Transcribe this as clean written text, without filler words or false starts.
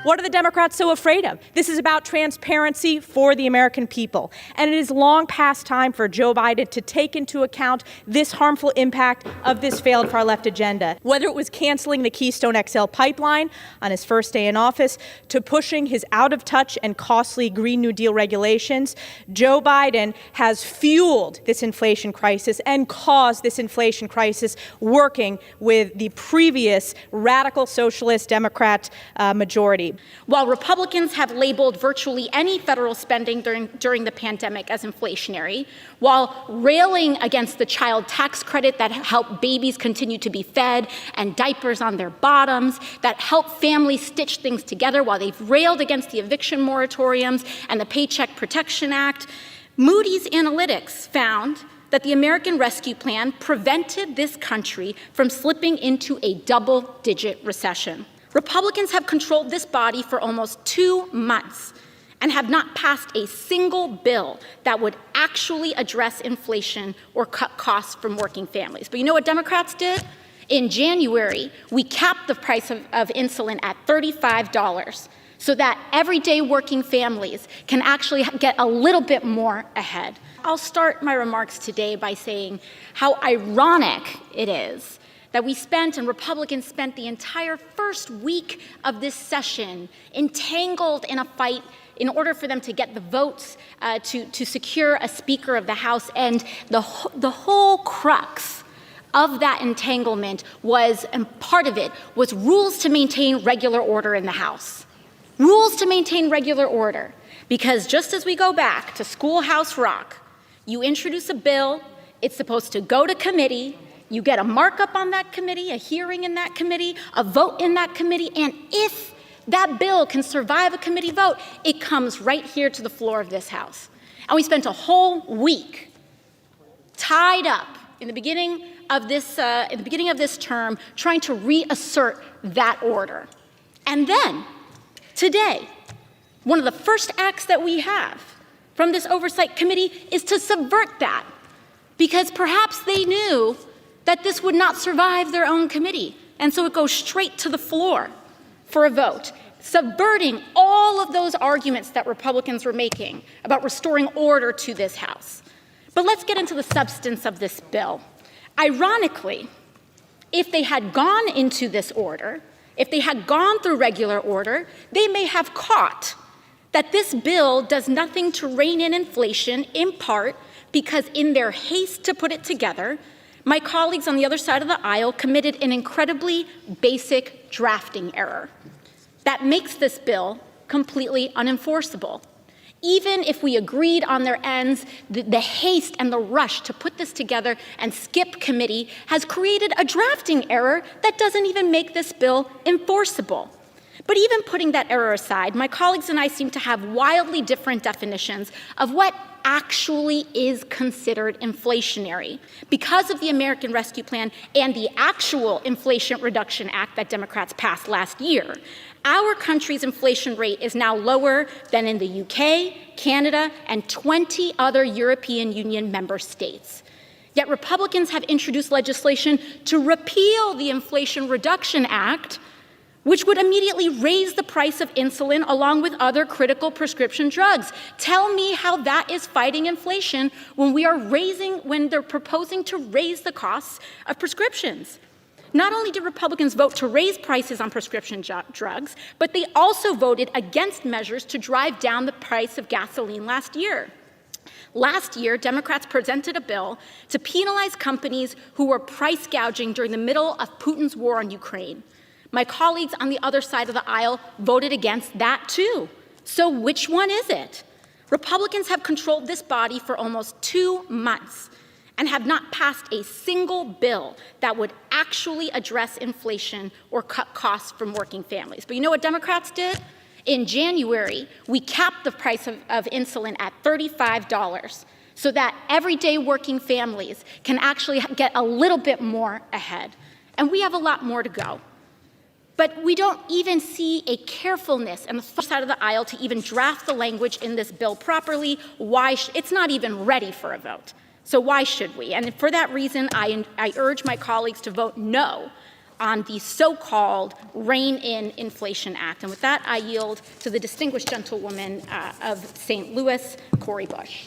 What are the Democrats so afraid of? This is about transparency for the American people. And it is long past time for Joe Biden to take into account this harmful impact of this failed far-left agenda. Whether it was canceling the Keystone XL pipeline on his first day in office to pushing his out-of-touch and costly Green New Deal regulations, Joe Biden has fueled this inflation crisis and caused this inflation crisis working with the previous radical socialist Democrat majority. While Republicans have labeled virtually any federal spending during the pandemic as inflationary, while railing against the child tax credit that helped babies continue to be fed and diapers on their bottoms, that help families stitch things together, while they've railed against the eviction moratoriums and the Paycheck Protection Act, Moody's Analytics found that the American Rescue Plan prevented this country from slipping into a double-digit recession. Republicans have controlled this body for almost 2 months and have not passed a single bill that would actually address inflation or cut costs from working families. But you know what Democrats did? In January, we capped the price of insulin at $35 so that everyday working families can actually get a little bit more ahead. I'll start my remarks today by saying how ironic it is that we spent and Republicans spent the entire first week of this session entangled in a fight in order for them to get the votes to secure a Speaker of the House. And the whole crux of that entanglement was, and part of it, was rules to maintain regular order in the House. Rules to maintain regular order. Because just as we go back to Schoolhouse Rock, you introduce a bill, it's supposed to go to committee, you get a markup on that committee, a hearing in that committee, a vote in that committee, and if that bill can survive a committee vote, it comes right here to the floor of this House. And we spent a whole week tied up in the beginning of this term trying to reassert that order. And then, today, one of the first acts that we have from this oversight committee is to subvert that, because perhaps they knew that this would not survive their own committee. And so it goes straight to the floor for a vote, subverting all of those arguments that Republicans were making about restoring order to this House. But let's get into the substance of this bill. Ironically, if they had gone into this order, if they had gone through regular order, they may have caught that this bill does nothing to rein in inflation, in part because in their haste to put it together, my colleagues on the other side of the aisle committed an incredibly basic drafting error that makes this bill completely unenforceable. Even if we agreed on their ends, the haste and the rush to put this together and skip committee has created a drafting error that doesn't even make this bill enforceable. But even putting that error aside, my colleagues and I seem to have wildly different definitions of what actually is considered inflationary. Because of the American Rescue Plan and the actual Inflation Reduction Act that Democrats passed last year, our country's inflation rate is now lower than in the UK, Canada, and 20 other European Union member states. Yet Republicans have introduced legislation to repeal the Inflation Reduction Act, which would immediately raise the price of insulin along with other critical prescription drugs. Tell me how that is fighting inflation when they're proposing to raise the costs of prescriptions. Not only did Republicans vote to raise prices on prescription drugs, but they also voted against measures to drive down the price of gasoline last year. Last year, Democrats presented a bill to penalize companies who were price gouging during the middle of Putin's war on Ukraine. My colleagues on the other side of the aisle voted against that too. So which one is it? Republicans have controlled this body for almost 2 months and have not passed a single bill that would actually address inflation or cut costs from working families. But you know what Democrats did? In January, we capped the price of insulin at $35 so that everyday working families can actually get a little bit more ahead. And we have a lot more to go. But we don't even see a carefulness on the far side of the aisle to even draft the language in this bill properly. It's not even ready for a vote. So why should we? And for that reason, I urge my colleagues to vote no on the so-called Rein-In Inflation Act. And with that, I yield to the distinguished gentlewoman of St. Louis, Cori Bush.